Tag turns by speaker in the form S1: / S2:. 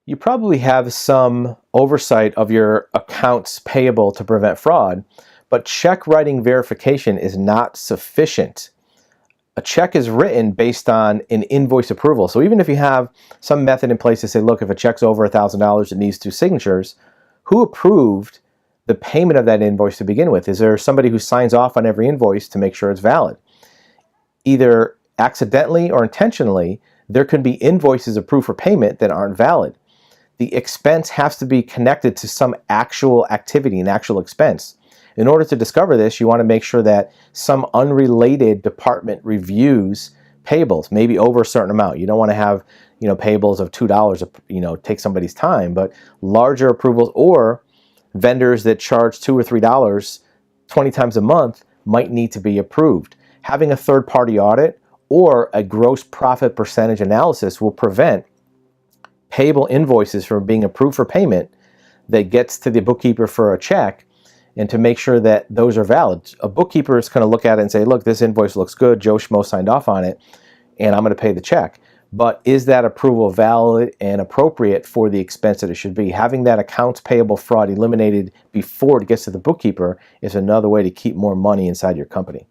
S1: You probably have some oversight of your accounts payable to prevent fraud, but check writing verification is not sufficient. A check is written based on an invoice approval. So even if you have some method in place to say, look, if a check's over $1,000, it needs 2 signatures, who approved the payment of that invoice to begin with? Is there somebody who signs off on every invoice to make sure it's valid? Either accidentally or intentionally, there could be invoices approved for payment that aren't valid. The expense has to be connected to some actual activity, an actual expense. In order to discover this, you want to make sure that some unrelated department reviews payables, maybe over a certain amount. You don't want to have, payables of $2, take somebody's time, but larger approvals or vendors that charge $2 or $3 20 times a month might need to be approved. Having a third-party audit or a gross profit percentage analysis will prevent payable invoices from being approved for payment that gets to the bookkeeper for a check, and to make sure that those are valid. A bookkeeper is going to look at it and say, look, this invoice looks good, Joe Schmo signed off on it, and I'm going to pay the check. But is that approval valid and appropriate for the expense that it should be? Having that accounts payable fraud eliminated before it gets to the bookkeeper is another way to keep more money inside your company.